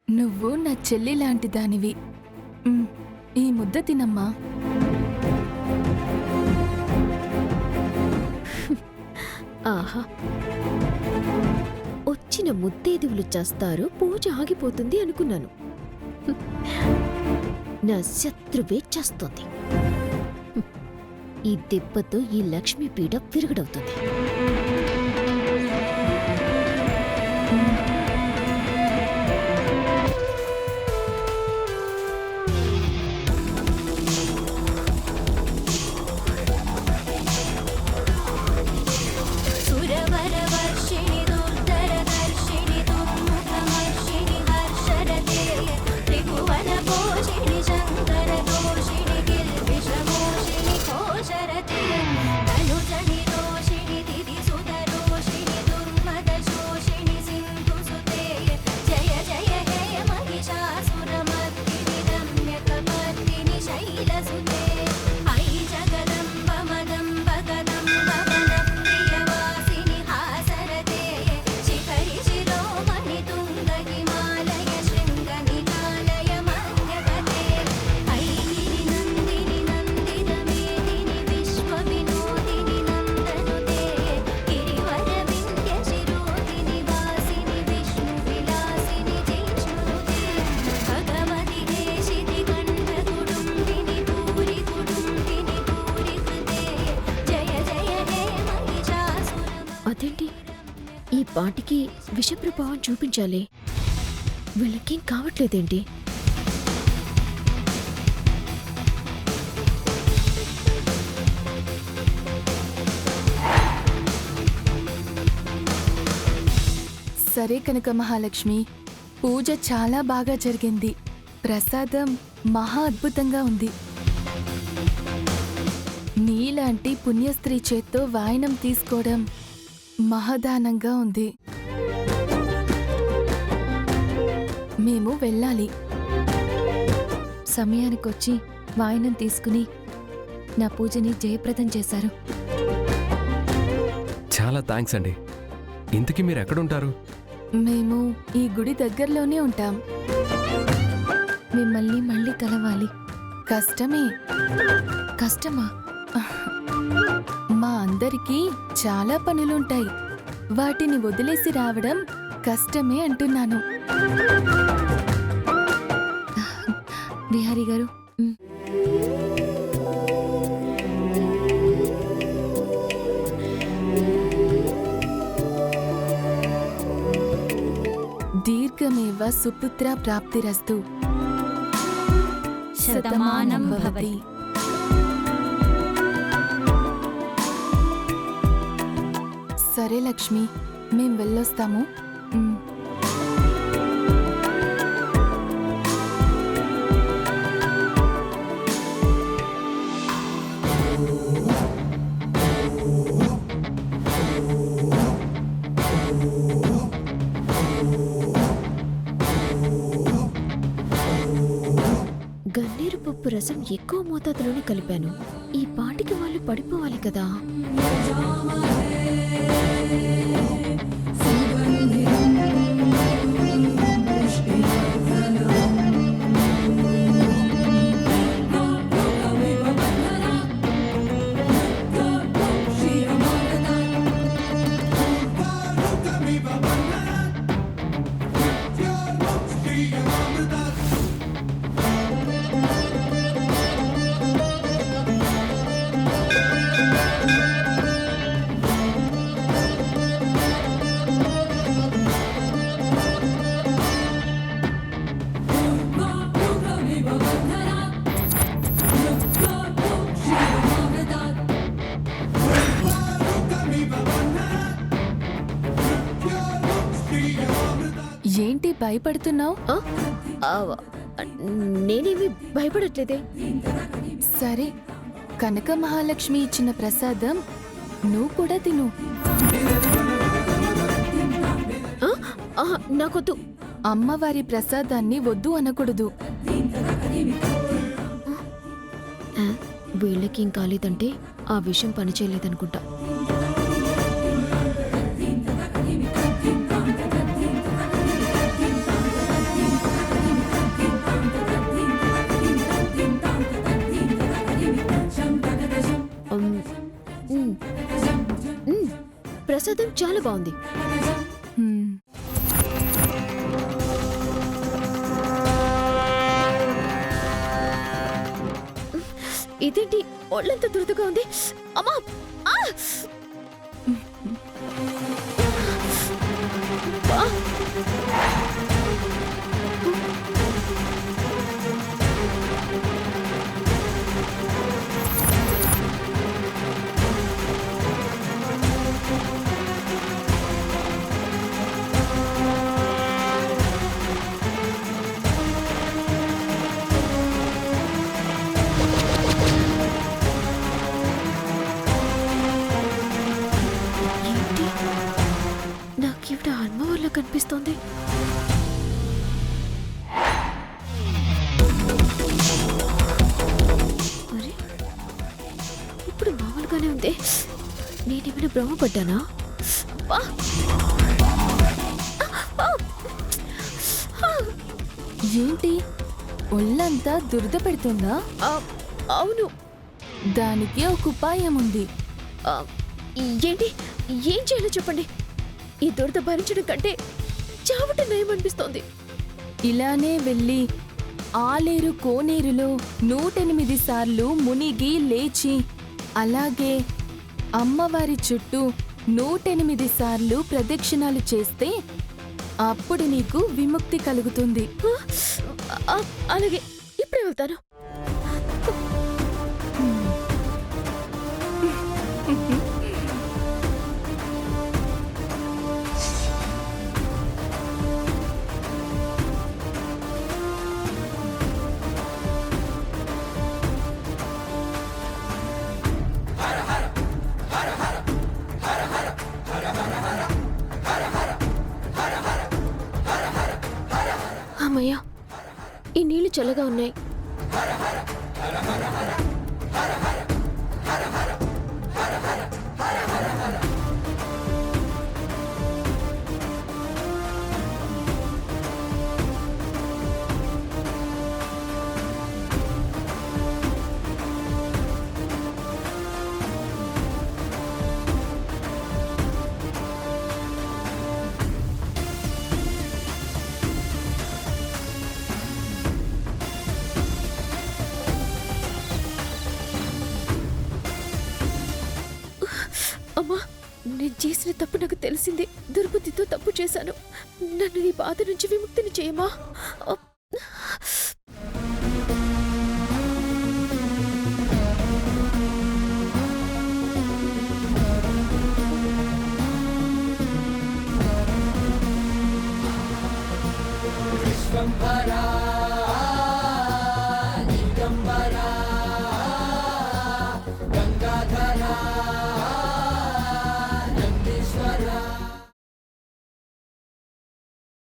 నువ్వు నా చెల్లి లాంటి దానివి. ఈ ముద్ద తినమ్మా. ఆహా, వచ్చిన ముత్తేదువులు చేస్తారు, పూజ ఆగిపోతుంది అనుకున్నాను. నా శత్రువే చేస్తుంది. ఈ దెబ్బతో ఈ లక్ష్మీపీఠ విరుగుడవుతుంది. అదేంటి, ఈ పాటికి విషప్రభావం చూపించాలి. వీళ్ళకేం కావట్లేదేంటి? సరే కనక మహాలక్ష్మి, పూజ చాలా బాగా జరిగింది. ప్రసాదం మహా అద్భుతంగా ఉంది. నీలాంటి పుణ్యస్త్రీ చేత్తో వాయనం తీసుకోవడం మహాదానంగా ఉంది. మేము వెళ్ళాలి. సమయానికొచ్చి వాయనం తీసుకుని నా పూజని జయప్రదం చేశారు. చాలా థ్యాంక్స్ అండి. ఇంతకీ మీరు ఎక్కడుంటారు? మేము ఈ గుడి దగ్గరలోనే ఉంటాం. మిమ్మల్ని మళ్ళీ కలవాలి. కష్టమే. కష్టమా? మా అందరికీ చాలా పనులుంటాయి. వాటిని వదిలేసి రావడం కష్టమే అంటున్నాను. విహారీ గారు, దీర్ఘమేవ సుపుత్ర ప్రాప్తిరస్తు. శతమానం భవతి. సరే లక్ష్మి, మేం వెళ్ళొస్తాము. గన్నేరు పప్పు రసం ఎక్కువ మోతాదులోనే కలిపాను. ఈ పాటికి వాళ్ళు పడిపోవాలి కదా. ఏంటి భయపడుతున్నావు? నేనేమి భయపడట్లేదే. సరే, కనక మహాలక్ష్మి ఇచ్చిన ప్రసాదం నువ్వు కూడా తిను. నాకొద్దు. అమ్మవారి ప్రసాదాన్ని వద్దు అనకూడదు. వీళ్ళకేం కాలేదంటే ఆ విషయం పనిచేయలేదనుకుంటా. ప్రసాదం చాలా బాగుంది. హ్మ్. ఇదేంటి ఒళ్ళంతా దురదగా ఉంది? అమ్మా! ఆ! ఆ! ఏంటి? నాకివిడ అమ్మవాళ్ళ కనిపిస్తోంది. అరే, ఇప్పుడు మామూలుగానే ఉంది. నేనేమైనా భ్రమపడ్డానా? అబ్బా! ఏంటి ఒళ్ళంతా దురద పెడుతుందా? ఆ, అవును. దానికి ఒక ఉపాయం ఉంది. ఆ, ఏంటి? ఏం చేయాలో చెప్పండి. ఈ దురద భరించడం కంటే చావటం నయమనిపిస్తోంది. ఇలానే వెళ్ళి ఆలేరు కోనేరులో 108 సార్లు మునిగి లేచి అలాగే అమ్మవారి చుట్టూ 108 సార్లు ప్రదక్షిణాలు చేస్తే అప్పుడు నీకు విముక్తి కలుగుతుంది. ఆ, అలాగే ఇప్పుడే వెళ్తాను. అమ్మయ్యా, ఈ నీళ్లు చల్లగా ఉన్నాయి. అమ్మా, నేను చేసిన తప్పు నాకు తెలిసింది. దుర్బుద్ధితో తప్పు చేశాను. నన్ను నీ బాధ నుంచి విముక్తిని చేయమా. విశ్వంభరా